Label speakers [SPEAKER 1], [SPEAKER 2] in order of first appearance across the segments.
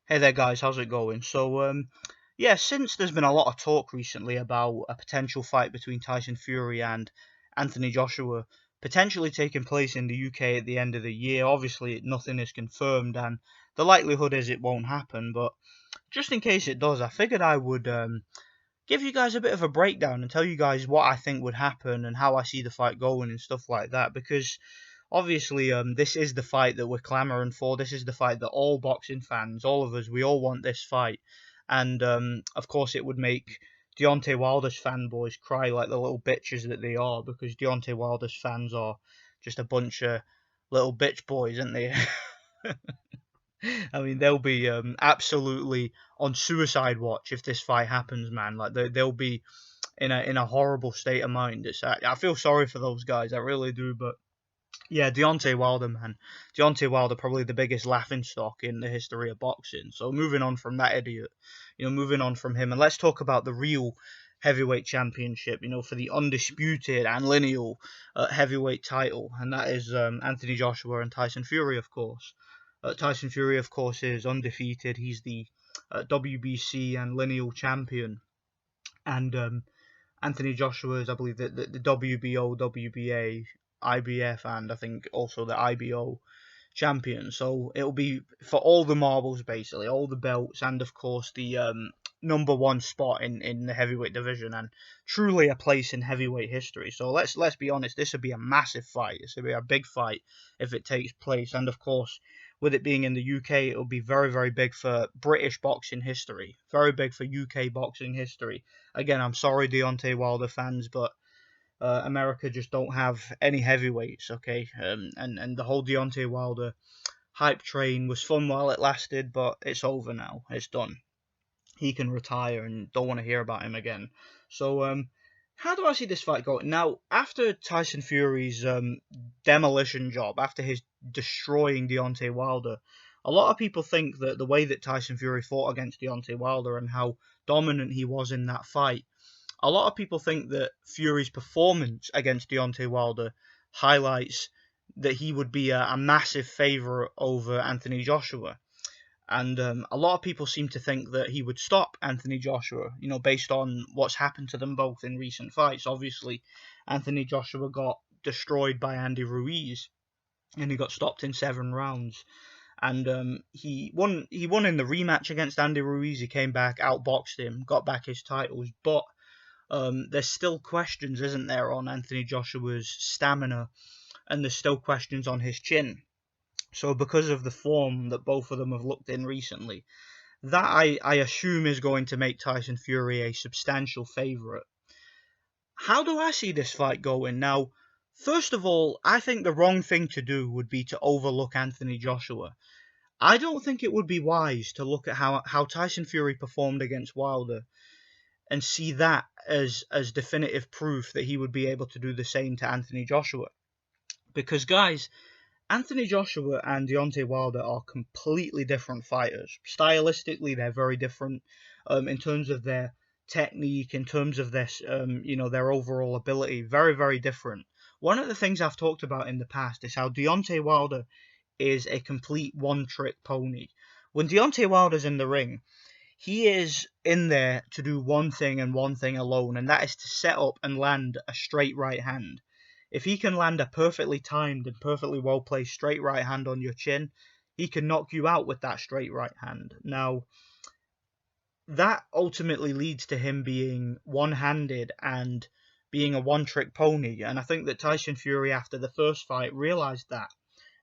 [SPEAKER 1] Hey there, guys. How's it going? Yeah, since there's been a lot of talk recently about a potential fight between Tyson Fury and Anthony Joshua potentially taking place in the UK at the end of the year, obviously nothing is confirmed, and the likelihood is it won't happen. But just in case it does, I figured I would give you guys a bit of a breakdown and tell you guys what I think would happen and how I see the fight going and stuff like that. Because obviously, this is the fight that we're clamoring for. This is the fight that all boxing fans, all of us, we all want this fight. And of course, it would make Deontay Wilder's fanboys cry like the little bitches that they are, because Deontay Wilder's fans are just a bunch of little bitch boys, aren't they? I mean, they'll be absolutely on suicide watch if this fight happens, man. Like they'll be in a horrible state of mind. I feel sorry for those guys, I really do. But yeah, Deontay Wilder, man. Deontay Wilder, probably the biggest laughing stock in the history of boxing. So moving on from that idiot, moving on from him, and let's talk about the real heavyweight championship, for the undisputed and lineal heavyweight title, and that is Anthony Joshua and Tyson Fury, of course. Tyson Fury, of course, is undefeated. He's the WBC and lineal champion, and Anthony Joshua is, I believe, the WBO, WBA, IBF, and I think also the IBO champion. So it'll be for all the marbles, basically, all the belts, and of course the number one spot in the heavyweight division, and truly a place in heavyweight history. So let's be honest, this would be a massive fight. This would be a big fight if it takes place, and of course, with it being in the UK, it'll be very, very big for British boxing history, very big for UK boxing history. Again, I'm sorry, Deontay Wilder fans, but America just don't have any heavyweights, okay? And the whole Deontay Wilder hype train was fun while it lasted, but it's over now. It's done. He can retire and don't want to hear about him again. So, how do I see this fight going? Now, after Tyson Fury's demolition job, after his destroying Deontay Wilder, a lot of people think that the way that Tyson Fury fought against Deontay Wilder and how dominant he was in that fight, a lot of people think that Fury's performance against Deontay Wilder highlights that he would be a massive favourite over Anthony Joshua. And a lot of people seem to think that he would stop Anthony Joshua, based on what's happened to them both in recent fights. Obviously, Anthony Joshua got destroyed by Andy Ruiz, and he got stopped in 7 rounds. And he won. He won in the rematch against Andy Ruiz. He came back, outboxed him, got back his titles. But there's still questions, isn't there, on Anthony Joshua's stamina, and there's still questions on his chin. So because of the form that both of them have looked in recently, that I assume is going to make Tyson Fury a substantial favourite. How do I see this fight going? Now, first of all, I think the wrong thing to do would be to overlook Anthony Joshua. I don't think it would be wise to look at how Tyson Fury performed against Wilder and see that as definitive proof that he would be able to do the same to Anthony Joshua. Because, guys, Anthony Joshua and Deontay Wilder are completely different fighters. Stylistically, they're very different. In terms of their technique, in terms of their overall ability, very, very different. One of the things I've talked about in the past is how Deontay Wilder is a complete one-trick pony. When Deontay Wilder's in the ring, he is in there to do one thing and one thing alone, and that is to set up and land a straight right hand. If he can land a perfectly timed and perfectly well placed straight right hand on your chin, he can knock you out with that straight right hand. Now, that ultimately leads to him being one-handed and being a one-trick pony. And I think that Tyson Fury, after the first fight, realised that.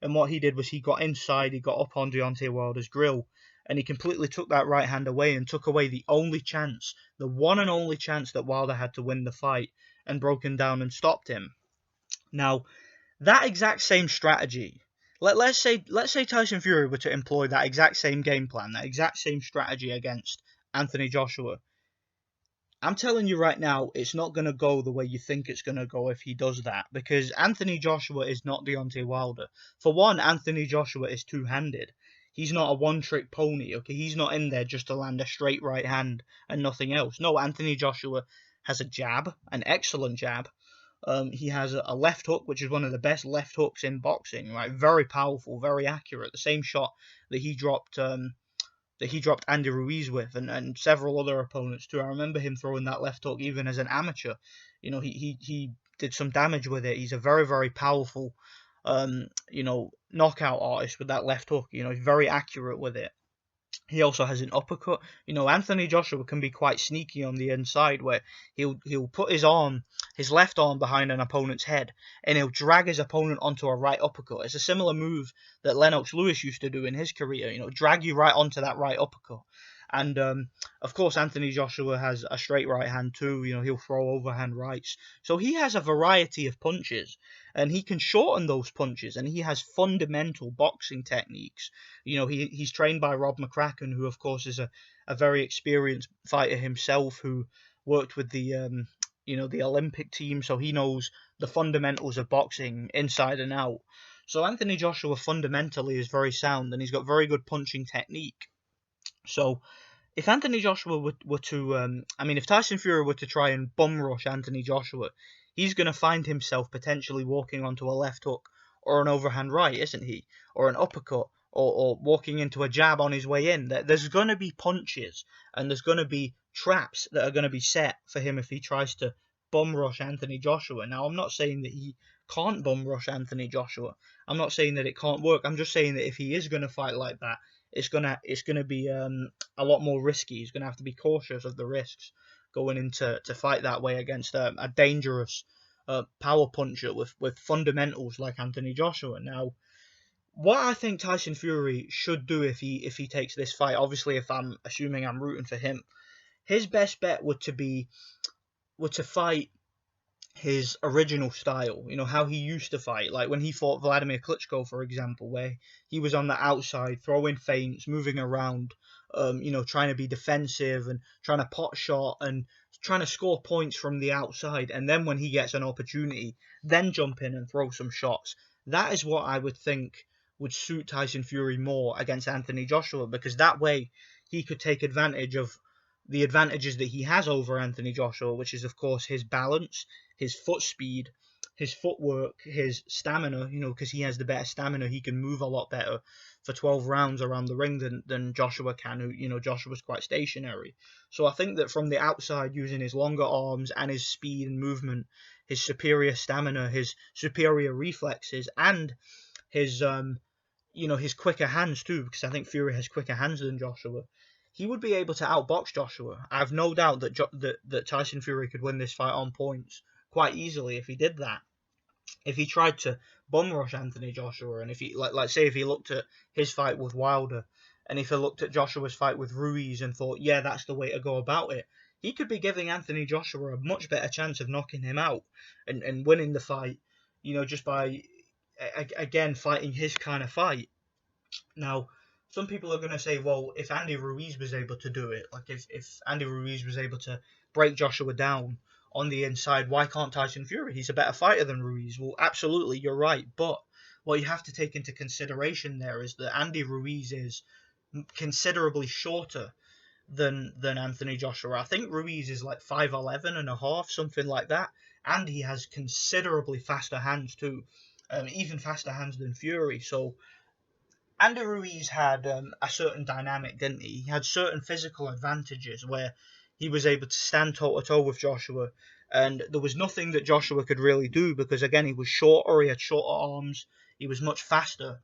[SPEAKER 1] And what he did was he got inside, he got up on Deontay Wilder's grill, and he completely took that right hand away and took away the only chance, the one and only chance that Wilder had to win the fight, and broke him down and stopped him. Now, that exact same strategy, let's say Tyson Fury were to employ that exact same game plan, that exact same strategy against Anthony Joshua. I'm telling you right now, it's not going to go the way you think it's going to go if he does that, because Anthony Joshua is not Deontay Wilder. For one, Anthony Joshua is two-handed. He's not a one-trick pony, okay? He's not in there just to land a straight right hand and nothing else. No, Anthony Joshua has a jab, an excellent jab. He has a left hook, which is one of the best left hooks in boxing, right? Very powerful, very accurate. The same shot that he dropped that he dropped Andy Ruiz with, and several other opponents too. I remember him throwing that left hook even as an amateur. He did some damage with it. He's a very, very powerful, knockout artist with that left hook. He's very accurate with it. He also has an uppercut. Anthony Joshua can be quite sneaky on the inside, where he'll put his left arm behind an opponent's head, and he'll drag his opponent onto a right uppercut. It's a similar move that Lennox Lewis used to do in his career. Drag you right onto that right uppercut. And of course, Anthony Joshua has a straight right hand too. He'll throw overhand rights. So he has a variety of punches, and he can shorten those punches, and he has fundamental boxing techniques. He's trained by Rob McCracken, who of course is a very experienced fighter himself, who worked with the the Olympic team, so he knows the fundamentals of boxing inside and out. So Anthony Joshua fundamentally is very sound, and he's got very good punching technique. So if Anthony Joshua were to, if Tyson Fury were to try and bum rush Anthony Joshua, he's going to find himself potentially walking onto a left hook or an overhand right, isn't he? Or an uppercut, or walking into a jab on his way in. There's going to be punches, and there's going to be traps that are going to be set for him if he tries to bum rush Anthony Joshua. Now, I'm not saying that he can't bum rush Anthony Joshua. I'm not saying that it can't work. I'm just saying that if he is going to fight like that, it's gonna be a lot more risky. He's gonna have to be cautious of the risks going into to fight that way against a dangerous power puncher with fundamentals like Anthony Joshua. Now, what I think Tyson Fury should do if he takes this fight, obviously if I'm assuming I'm rooting for him, his best bet would to fight his original style, how he used to fight, like when he fought Vladimir Klitschko, for example, where he was on the outside, throwing feints, moving around, trying to be defensive and trying to pot shot and trying to score points from the outside, and then when he gets an opportunity, then jump in and throw some shots. That is what I would think would suit Tyson Fury more against Anthony Joshua, because that way he could take advantage of the advantages that he has over Anthony Joshua, which is, of course, his balance, his foot speed, his footwork, his stamina, because he has the better stamina. He can move a lot better for 12 rounds around the ring than Joshua can, who, Joshua's quite stationary. So I think that from the outside, using his longer arms and his speed and movement, his superior stamina, his superior reflexes, and his, his quicker hands too, because I think Fury has quicker hands than Joshua, he would be able to outbox Joshua. I have no doubt that Tyson Fury could win this fight on points quite easily if he did that. If he tried to bum rush Anthony Joshua, and if he, say if he looked at his fight with Wilder, and if he looked at Joshua's fight with Ruiz and thought, yeah, that's the way to go about it, he could be giving Anthony Joshua a much better chance of knocking him out and winning the fight, just by, again, fighting his kind of fight. Now, some people are going to say, well, if Andy Ruiz was able to do it, like if Andy Ruiz was able to break Joshua down on the inside, why can't Tyson Fury? He's a better fighter than Ruiz. Well, absolutely, you're right. But what you have to take into consideration there is that Andy Ruiz is considerably shorter than Anthony Joshua. I think Ruiz is like 5'11 and a half, something like that. And he has considerably faster hands too, even faster hands than Fury. So Andy Ruiz had a certain dynamic, didn't he? He had certain physical advantages where he was able to stand toe-to-toe with Joshua, and there was nothing that Joshua could really do because, again, he was shorter, he had shorter arms, he was much faster,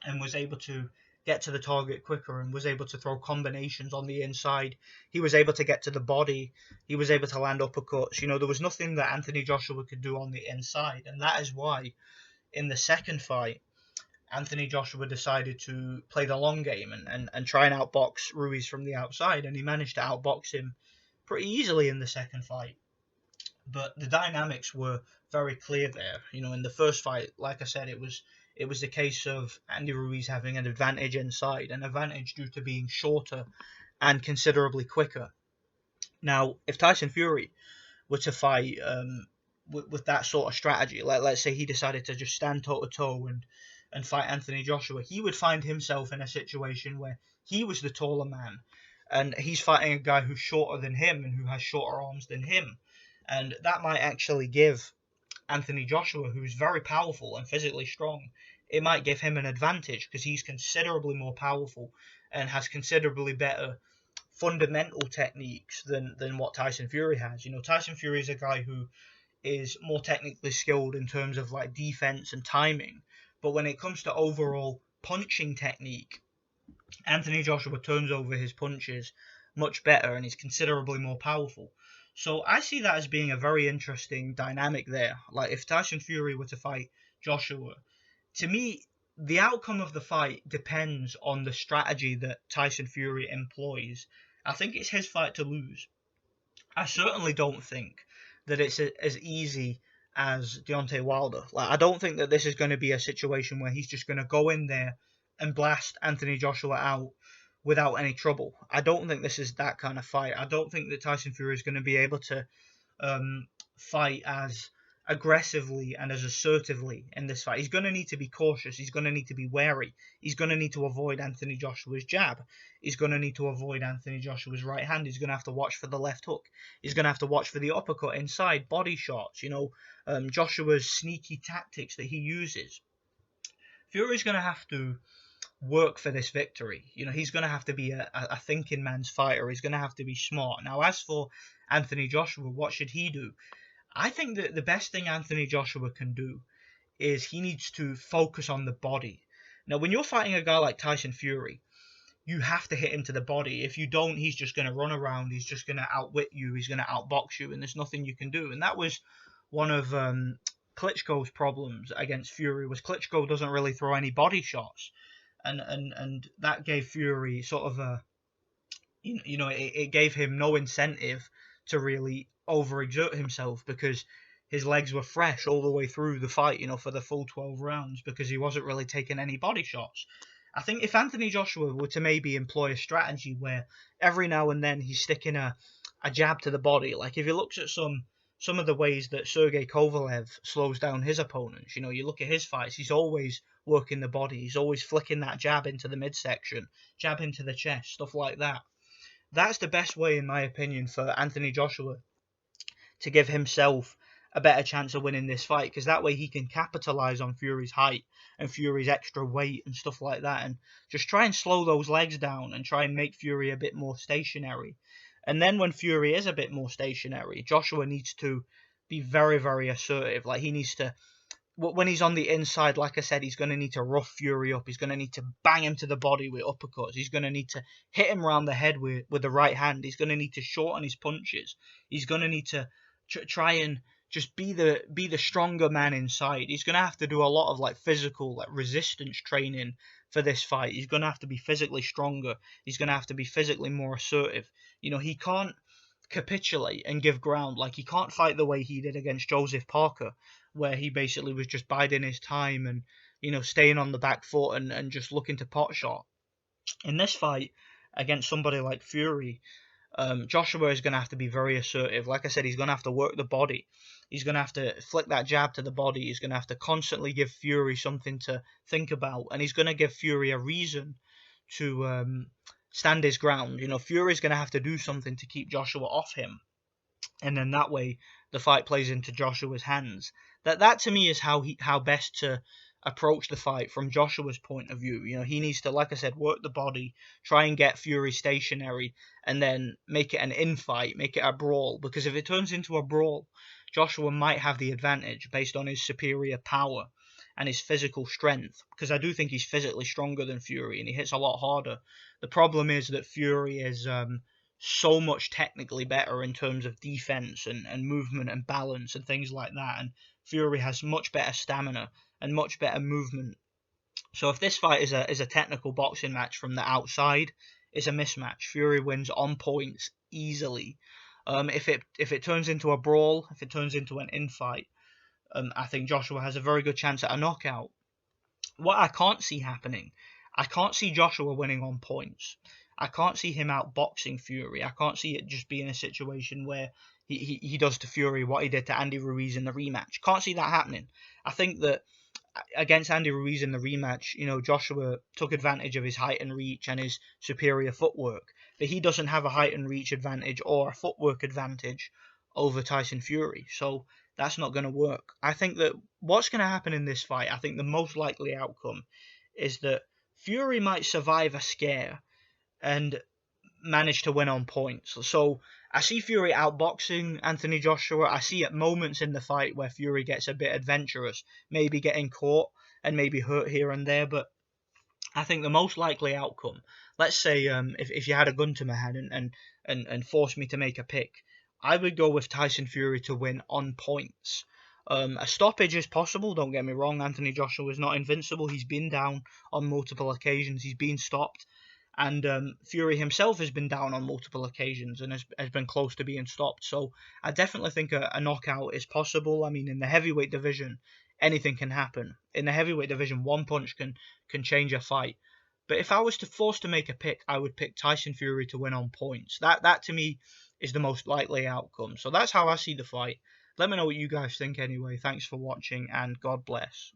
[SPEAKER 1] and was able to get to the target quicker and was able to throw combinations on the inside. He was able to get to the body. He was able to land uppercuts. There was nothing that Anthony Joshua could do on the inside, and that is why in the second fight, Anthony Joshua decided to play the long game and try and outbox Ruiz from the outside, and he managed to outbox him pretty easily in the second fight. But the dynamics were very clear there. In the first fight, like I said, it was the case of Andy Ruiz having an advantage inside, an advantage due to being shorter and considerably quicker. Now, if Tyson Fury were to fight with that sort of strategy, let's say he decided to just stand toe-to-toe and fight Anthony Joshua, he would find himself in a situation where he was the taller man, and he's fighting a guy who's shorter than him and who has shorter arms than him. And that might actually give Anthony Joshua, who's very powerful and physically strong, it might give him an advantage because he's considerably more powerful and has considerably better fundamental techniques than what Tyson Fury has. Tyson Fury is a guy who is more technically skilled in terms of like defense and timing, but when it comes to overall punching technique, Anthony Joshua turns over his punches much better and is considerably more powerful. So I see that as being a very interesting dynamic there. Like if Tyson Fury were to fight Joshua, to me, the outcome of the fight depends on the strategy that Tyson Fury employs. I think it's his fight to lose. I certainly don't think that it's as easy as Deontay Wilder. Like, I don't think that this is going to be a situation where he's just going to go in there and blast Anthony Joshua out without any trouble. I don't think this is that kind of fight. I don't think that Tyson Fury is going to be able to fight as aggressively and as assertively in this fight. He's going to need to be cautious. He's going to need to be wary. He's going to need to avoid Anthony Joshua's jab. He's going to need to avoid Anthony Joshua's right hand. He's going to have to watch for the left hook. He's going to have to watch for the uppercut inside, body shots, Joshua's sneaky tactics that he uses. Fury's going to have to work for this victory. He's going to have to be a thinking man's fighter. He's going to have to be smart. Now, as for Anthony Joshua, what should he do? I think that the best thing Anthony Joshua can do is he needs to focus on the body. Now, when you're fighting a guy like Tyson Fury, you have to hit him to the body. If you don't, he's just going to run around. He's just going to outwit you. He's going to outbox you, and there's nothing you can do. And that was one of Klitschko's problems against Fury, was Klitschko doesn't really throw any body shots. And that gave Fury sort of it gave him no incentive to really overexert himself, because his legs were fresh all the way through the fight, for the full 12 rounds, because he wasn't really taking any body shots. I think if Anthony Joshua were to maybe employ a strategy where every now and then he's sticking a jab to the body, like if he looks at some of the ways that Sergey Kovalev slows down his opponents, you look at his fights, he's always working the body, he's always flicking that jab into the midsection, jab into the chest, stuff like that. That's the best way, in my opinion, for Anthony Joshua to give himself a better chance of winning this fight, because that way he can capitalize on Fury's height and Fury's extra weight and stuff like that, and just try and slow those legs down and try and make Fury a bit more stationary. And then when Fury is a bit more stationary, Joshua needs to be very, very assertive. Like, he needs to, when he's on the inside, like I said, he's going to need to rough Fury up. He's going to need to bang him to the body with uppercuts. He's going to need to hit him around the head with the right hand. He's going to need to shorten his punches. He's going to need to try and just be the stronger man inside. He's going to have to do a lot of like physical, like resistance training for this fight. He's going to have to be physically stronger. He's going to have to be physically more assertive. He can't capitulate and give ground. Like, he can't fight the way he did against Joseph Parker, where he basically was just biding his time and, staying on the back foot and just looking to pot shot. In this fight against somebody like Fury, Joshua is going to have to be very assertive. Like I said, he's going to have to work the body. He's going to have to flick that jab to the body. He's going to have to constantly give Fury something to think about. And he's going to give Fury a reason to stand his ground. Fury's going to have to do something to keep Joshua off him. And then that way, the fight plays into Joshua's hands. That to me is how best to approach the fight from Joshua's point of view. He needs to, like I said, work the body, try and get Fury stationary, and then make it an infight, make it a brawl. Because if it turns into a brawl, Joshua might have the advantage based on his superior power and his physical strength. Because I do think he's physically stronger than Fury, and he hits a lot harder. The problem is that Fury is so much technically better in terms of defense and movement and balance and things like that. And Fury has much better stamina and much better movement. So if this fight is a technical boxing match from the outside, it's a mismatch. Fury wins on points easily. If it turns into a brawl, if it turns into an infight, I think Joshua has a very good chance at a knockout. What I can't see happening, I can't see Joshua winning on points. I can't see him outboxing Fury. I can't see it just being a situation where he does to Fury what he did to Andy Ruiz in the rematch. Can't see that happening. I think that against Andy Ruiz in the rematch, Joshua took advantage of his height and reach and his superior footwork. But he doesn't have a height and reach advantage or a footwork advantage over Tyson Fury. So that's not going to work. I think that what's going to happen in this fight, I think the most likely outcome is that Fury might survive a scare and managed to win on points. So I see Fury outboxing Anthony Joshua. I see at moments in the fight where Fury gets a bit adventurous, maybe getting caught and maybe hurt here and there. But I think the most likely outcome, let's say if you had a gun to my head and forced me to make a pick, I would go with Tyson Fury to win on points. A stoppage is possible, don't get me wrong. Anthony Joshua is not invincible. He's been down on multiple occasions. He's been stopped. And Fury himself has been down on multiple occasions and has been close to being stopped. So I definitely think a knockout is possible. I mean, in the heavyweight division, anything can happen. In the heavyweight division, one punch can change a fight. But if I was forced to make a pick, I would pick Tyson Fury to win on points. That to me is the most likely outcome. So that's how I see the fight. Let me know what you guys think anyway. Thanks for watching and God bless.